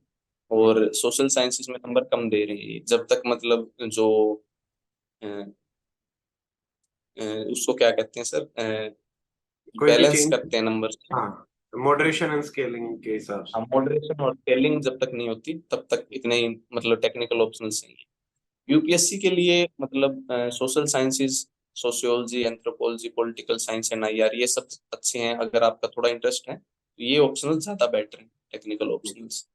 और सोशल साइंसेस में नंबर कम दे रहे हैं जब तक, मतलब जो अ, उसको क्या कहते हैं सर, कोई भी बैलेंस चेंज? करते हैं नंबर। हाँ, मॉडरेशन एंड स्केलिंग के हिसाब से। मॉडरेशन और स्केलिंग जब तक नहीं होती तब तक इतने ही, मतलब टेक्निकल ऑप्शनल सही है। यूपीएससी के लिए मतलब social sciences, sociology, anthropology, political science and IR ये सब अच्छे हैं। अगर आपका थोड़ा इंटरेस्ट है तो ये ऑप्शनल ज्यादा बेटर है, technical optionals.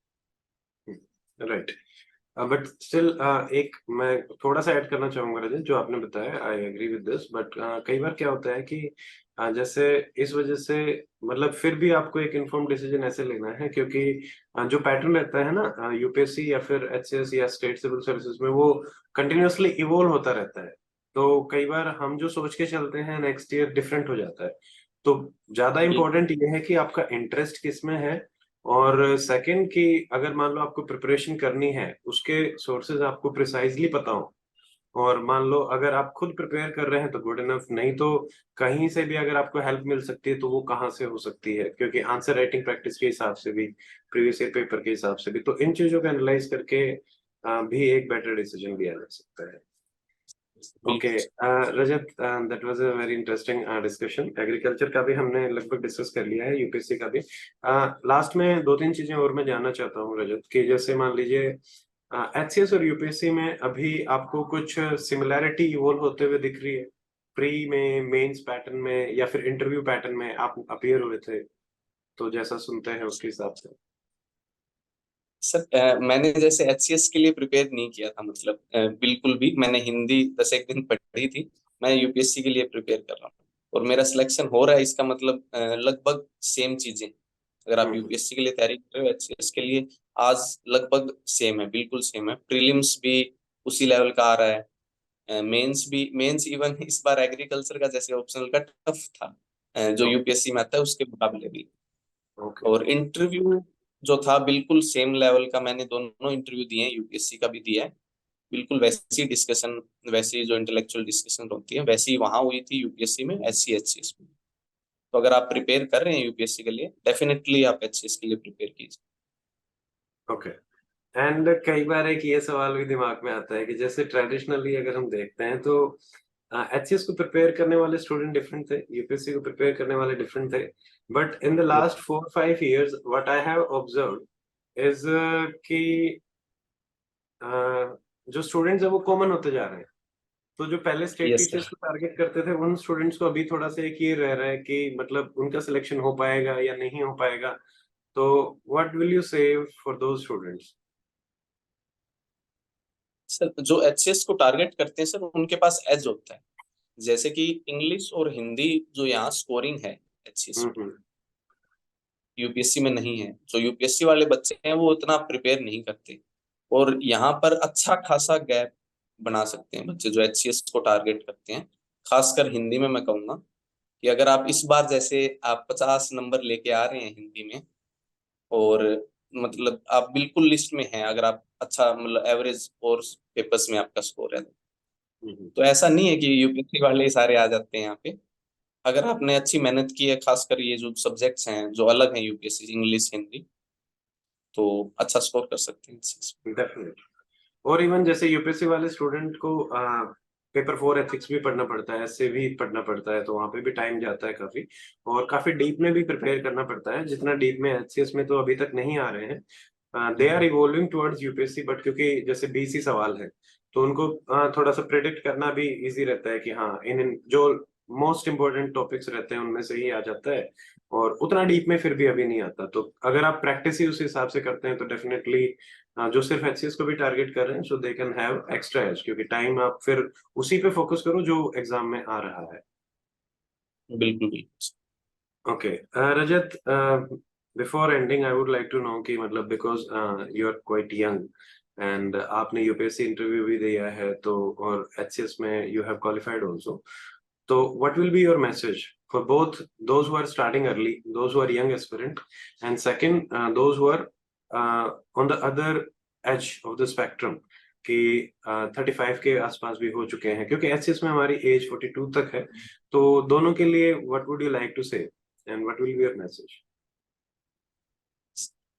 Right. But still एक मैं थोड़ा सा ऐड करना चाहूंगा रजत, जो आपने बताया I agree with this, but कई बार क्या होता है कि जैसे इस वजह से मतलब फिर भी आपको एक इन्फॉर्म डिसीजन ऐसे लेना है, क्योंकि जो पैटर्न रहता है ना यूपीएससी या फिर एचसीएस या स्टेट सिविल सर्विसेज में, वो कंटिन्यूअसली इवोल्व होता रहता है। तो कई बार हम जो सोच के चलते हैं नेक्स्ट ईयर डिफरेंट हो जाता है। तो ज्यादा इंपॉर्टेंट ये है कि आपका इंटरेस्ट किस में है, और सेकंड कि अगर मान लो आपको प्रिपरेशन करनी है, उसके सोर्सेज आपको प्रिसाइजली पता हो, और मान लो अगर आप खुद प्रिपेयर कर रहे हैं तो गुड इनफ, नहीं तो कहीं से भी अगर आपको हेल्प मिल सकती है तो वो कहाँ से हो सकती है, क्योंकि आंसर राइटिंग प्रैक्टिस के हिसाब से भी, प्रीवियस ईयर पेपर के हिसाब से भी, तो इन चीजों को एनालाइज करके भी एक बेटर डिसीजन लिया जा सकता है। ओके बिल्कुल। Rajat, that was a very interesting discussion. Agriculture का भी हमने लगभग डिस्कस कर लिया है, यूपीएससी का भी। लास्ट में दो तीन चीजें और मैं जानना चाहता हूँ रजत, कि जैसे मान लीजिए एचसीएस और यूपीएससी में अभी आपको कुछ सिमिलैरिटी इवॉल्व होते हुए दिख रही है? प्री में, मेंस पैटर्न में, या फिर इंटरव्यू पैटर्न में आप अपीयर हुए थे, तो जैसा सुनते हैं उसके हिसाब से। सर मैंने जैसे HCS के लिए प्रिपेयर नहीं किया था, मतलब बिल्कुल भी। मैंने हिंदी 10 एक दिन पढ़ी थी। मैं यूपीएससी के लिए प्रिपेयर कर रहा हूँ और मेरा सिलेक्शन हो रहा है, इसका मतलब लगभग सेम चीजें। अगर आप हम्म। यूपीएससी के लिए तैयारी कर रहे हो, HCS के लिए आज लगभग सेम है, बिल्कुल सेम है। प्रीलिम्स भी उसी लेवल का आ रहा है, मेंस भी। मेंस इवन इस बार एग्रीकल्चर का जैसे ऑप्शनल का टफ था, जो यूपीएससी में आता है उसके मुकाबले भी। ओके। और इंटरव्यू जो था बिल्कुल सेम लेवल का, मैंने दोनों इंटरव्यू दिए हैं, यूपीएससी का भी दिया है। बिल्कुल वैसी डिस्कशन, वैसी जो इंटेलेक्चुअल डिस्कशन होती है वैसी वहां हुई थी यूपीएससी में, HCS में। तो अगर आप प्रिपेयर कर रहे हैं यूपीएससी के लिए, डेफिनेटली आप HCS के लिए प्रिपेयर कीजिए। ओके। एंड कई बार एक ये सवाल भी दिमाग में आता है कि जैसे ट्रेडिशनली अगर हम देखते हैं तो एचसीएस को प्रिपेयर करने वाले स्टूडेंट डिफरेंट थे, यूपीएससी को प्रिपेयर करने वाले डिफरेंट थे, but in the last 4-5 years what I have observe is कि जो स्टूडेंट्स है वो कॉमन होते जा रहे हैं। तो जो पहले स्टेट यस टीचर्स सर। को टारगेट करते थे, उन स्टूडेंट्स को अभी थोड़ा सा एक ये रह रहा है कि मतलब उनका सिलेक्शन हो पाएगा या नहीं हो पाएगा। तो व्हाट विल यू से फॉर दोज स्टूडेंट्स? सर जो एचसीएस को टारगेट करते हैं सर, उनके पास एज होता है। जैसे कि इंग्लिश और हिंदी जो यहाँ स्कोरिंग है एचसीएस में, यूपीएससी में नहीं है। जो यूपीएससी वाले बच्चे हैं वो उतना प्रिपेयर नहीं करते, और यहाँ पर अच्छा खासा गैप बना सकते हैं बच्चे जो एचसीएस को टारगेट करते हैं। खासकर हिंदी में मैं कहूँगा कि अगर आप इस बार जैसे आप 50 नंबर लेके आ रहे हैं हिंदी में, और मतलब आप बिल्कुल लिस्ट में हैं, अगर आप अच्छा मतलब एवरेज और पेपर्स में आपका स्कोर है, तो ऐसा नहीं है कि यूपीएससी वाले ही सारे आ जाते हैं यहाँ पे। अगर आपने अच्छी मेहनत की है, खासकर ये जो सब्जेक्ट्स हैं जो अलग हैं यूपीएससी, इंग्लिश हिंदी, तो अच्छा स्कोर कर सकते हैं इस चीज़ में। डेफिनेट। और इवन जैसे यूपीएससी वाले स्टूडेंट को पेपर 4 एथिक्स भी पढ़ना पड़ता है, ऐसे भी पढ़ना पड़ता है, तो वहाँ पे भी टाइम जाता है काफी, और काफी डीप में भी प्रिपेयर करना पड़ता है, जितना डीप में एचसीएस में तो अभी तक नहीं आ रहे हैं। They are evolving towards UPSC, but क्योंकि जैसे 20 ही सवाल है, तो उनको थोड़ा सा प्रेडिक्ट करना भी इजी रहता है कि हाँ इन जो मोस्ट इंपॉर्टेंट टॉपिक्स रहते हैं उनमें से ही आ जाता है, और उतना डीप में फिर भी अभी नहीं आता। तो अगर आप प्रैक्टिस ही उस हिसाब से करते हैं तो डेफिनेटली जो सिर्फ एचसीएस को भी टारगेट कर रहे हैं, so they can have extra edge, क्योंकि टाइम आप फिर उसी पे फोकस करो जो एग्जाम में आ रहा है। बिल्कुल बिल्कुल। Okay Rajat, before ending I would like to know कि मतलब because you are quite young and आपने यूपीएससी इंटरव्यू भी दिया है, तो और एचसीएस में you have qualified also, so what will be your message for both those who are starting early, those who are young aspirant, and second, those who are on the other edge of the spectrum कि 35 के आसपास भी हो चुके हैं, क्योंकि HS में हमारी एज 42 तक है, तो दोनों के लिए what would you like to say and what will be your message?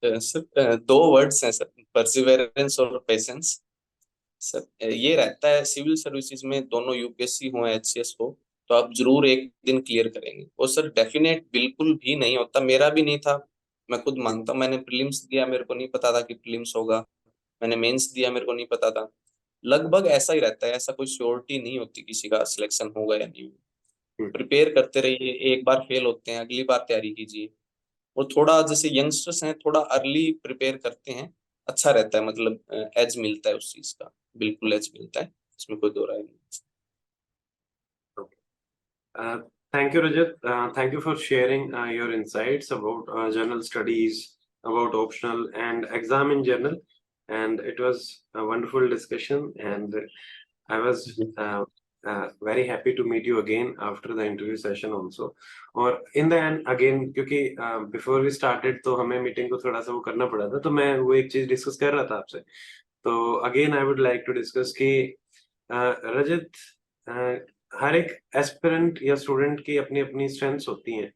Sir दो वर्ड्स हैं सर, परसिवेरेंस और पेशेंस। सर ये रहता है सिविल सर्विसेज में, दोनों यूपीएससी हो एचसीएस हो, तो आप जरूर एक दिन क्लियर करेंगे। और सर डेफिनेट बिल्कुल भी नहीं होता, मेरा भी नहीं था, मैं खुद मानता हूँ। मैंने प्रीलिम्स दिया, मेरे को नहीं पता था कि प्रीलिम्स होगा। मैंने मेंस दिया, मेरे को नहीं पता था। लगभग ऐसा ही रहता है, ऐसा कोई श्योरिटी नहीं होती किसी का सिलेक्शन होगा या नहीं। प्रिपेयर करते रहिए, एक बार फेल होते हैं, अगली बार तैयारी कीजिए। और थोड़ा जैसे यंगस्टर्स हैं, थोड़ा अर्ली प्रिपेयर करते हैं, अच्छा रहता है, मतलब एज मिलता है उस चीज का, बिल्कुल एज मिलता है, इसमें कोई दो राय नहीं। Uh, thank you, Rajat. Thank you for sharing your insights about general studies, about optional and exam in general. And it was a wonderful discussion. And I was very happy to meet you again after the interview session also. और in the end again, क्योंकि before we started तो हमें meeting को थोड़ा सा वो करना पड़ा था, तो मैं वो एक चीज डिस्कस कर रहा था आपसे। तो again I would like to discuss कि रजत, हर एक एस्पिरेंट या स्टूडेंट की अपनी अपनी स्ट्रेंथ्स होती हैं।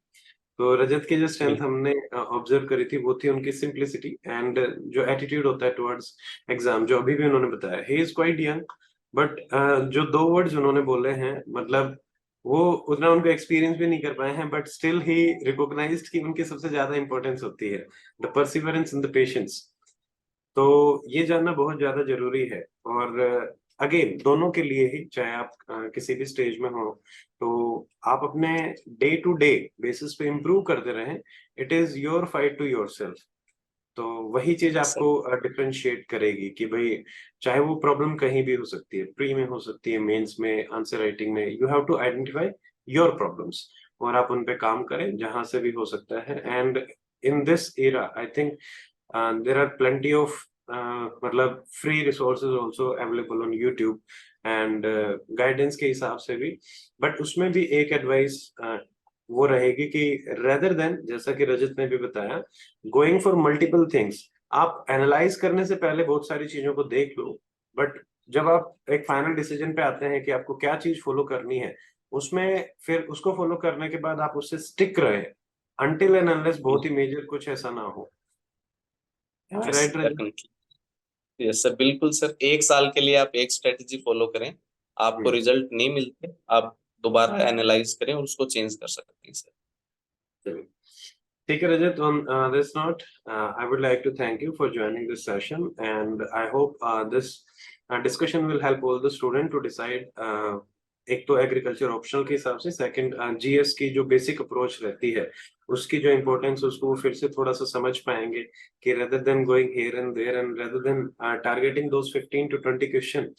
तो रजत की जो स्ट्रेंथ हमने ऑब्जर्व करी थी वो थी उनकी सिंप्लिसिटी एंड जो एटीट्यूड होता है टुवर्ड्स एग्जाम, जो अभी भी उन्होंने बताया। He is quite young, but जो दो वर्ड्स उन्होंने बोले हैं, मतलब वो उतना उनको एक्सपीरियंस भी नहीं कर पाए हैं, बट स्टिल ही रिकॉग्नाइज्ड कि उनकी सबसे ज्यादा इंपॉर्टेंस होती है the perseverance and the patience. तो ये जानना बहुत ज्यादा जरूरी है। और अगेन दोनों के लिए ही, चाहे आप किसी भी स्टेज में हो, तो आप अपने डे टू डे बेसिस पे इम्प्रूव करते रहें। It is your fight to yourself. तो वही चीज सर आपको डिफरेंशिएट करेगी कि भाई चाहे वो प्रॉब्लम कहीं भी हो सकती है, प्री में हो सकती है, मेंस में, आंसर राइटिंग में, you have to identify your problems और आप उन पे काम करें जहां से भी हो सकता है। And in this era I think there are plenty of मतलब free resources also available on YouTube and guidance के हिसाब से भी, but उसमें भी एक एडवाइस वो रहेगी कि rather than, जैसा कि रजत ने भी बताया, going for multiple things, आप एनालाइज करने से पहले बहुत सारी चीजों को देख लो, बट जब आप एक फाइनल डिसीजन पे आते हैं कि आपको क्या चीज फॉलो करनी है, उसमें फिर उसको फॉलो करने के बाद आप उससे स्टिक रहे until and unless बहुत ही मेजर कुछ ऐसा ना हो। राइट रजत? डेफिनेटली, यस सर, बिल्कुल सर। एक साल के लिए आप एक स्ट्रेटेजी फॉलो करें, आपको रिजल्ट नहीं मिलते, आप दोबारा एनालाइज करें और उसको चेंज कर सकते हैं सर। ठीक है रजत, on this note, I would like to thank you for joining this session, and I hope this discussion will help all the students to decide एक तो एग्रीकल्चर ऑप्शनल के हिसाब से, सेकंड जीएस की जो बेसिक अप्रोच रहती है उसकी जो इम्पोर्टेंस उसको वो फिर से थोड़ा सा समझ पाएंगे कि rather than going here and there and rather than targeting those 15 to 20 question,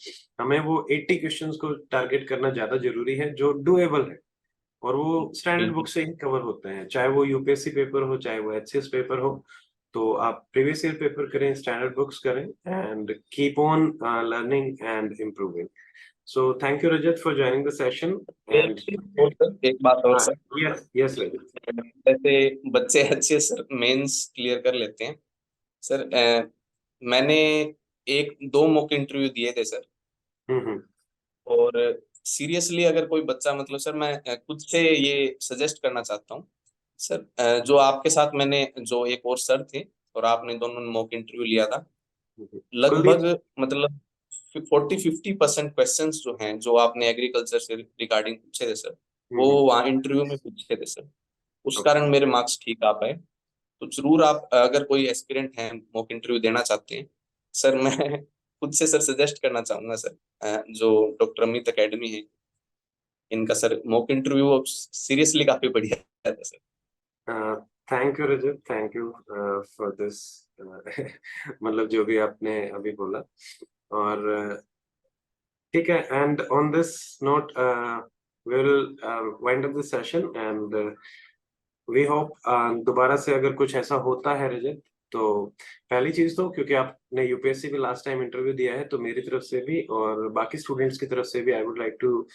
हमें वो 80 क्वेश्चंस को टारगेट करना ज्यादा जरूरी है जो डूएबल है और वो स्टैंडर्ड बुक बिल्कुल से ही कवर होते हैं, चाहे वो यूपीएससी पेपर हो चाहे वो एचसीएस पेपर हो। तो आप प्रीवियस ईयर पेपर करें, स्टैंडर्ड बुक्स करें and keep on learning and improving. So thank you Rajat for joining the session and एक बात और सर, yes Rajat। जैसे बच्चे अच्छे सर मेंस क्लियर कर लेते हैं सर, मैंने एक दो मॉक इंटरव्यू दिए थे सर, हम्म। और सीरियसली अगर कोई बच्चा मतलब सर, मैं खुद से ये सजेस्ट करना चाहता हूँ सर, जो आपके साथ मैंने जो एक और सर थे और आपने दोनों ने मॉक इंटरव्यू लिया था, कुलदीप। लगभग मतलब 40-50% क्वेश्चंस जो हैं जो आपने एग्रीकल्चर से रिगार्डिंग पूछे थे सर, वो वहाँ इंटरव्यू में पूछे थे सर, उस ओके। कारण मेरे मार्क्स ठीक आ पाए। तो जरूर आप अगर कोई एस्पिरेंट हैं मॉक इंटरव्यू देना चाहते हैं सर, मैं खुद से सर सजेस्ट करना चाहूंगा सर, जो डॉक्टर अमित एकेडमी है इनका सर मॉक इंटरव्यू सीरियसली काफी बढ़िया था sir. Thank you Rajat, thank you for this मतलब जो भी आपने अभी बोला। और ठीक है, and on this note will wind up this session and we hope दोबारा से अगर कुछ ऐसा होता है रजत, तो पहली चीज तो क्योंकि आपने यूपीएससी भी लास्ट टाइम इंटरव्यू दिया है तो मेरी तरफ से भी और बाकी स्टूडेंट्स की तरफ से भी I would like to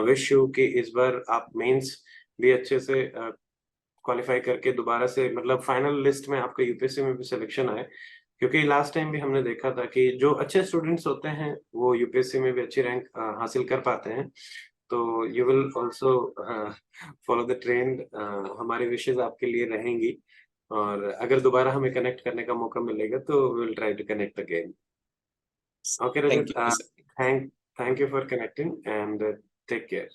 wish you कि इस बार आप मेंस भी अच्छे से क्वालिफाई करके दोबारा से मतलब फाइनल लिस्ट में आपका यूपीएससी में भी सिलेक्शन आए, क्योंकि लास्ट टाइम भी हमने देखा था कि जो अच्छे स्टूडेंट्स होते हैं वो यूपीएससी में भी अच्छी रैंक हासिल कर पाते हैं। तो you will also follow the trend, हमारी विशेष आपके लिए रहेंगी और अगर दोबारा हमें कनेक्ट करने का मौका मिलेगा तो will try to connect again. Okay thank Rajat, you sir. Thank thank you for connecting and take care.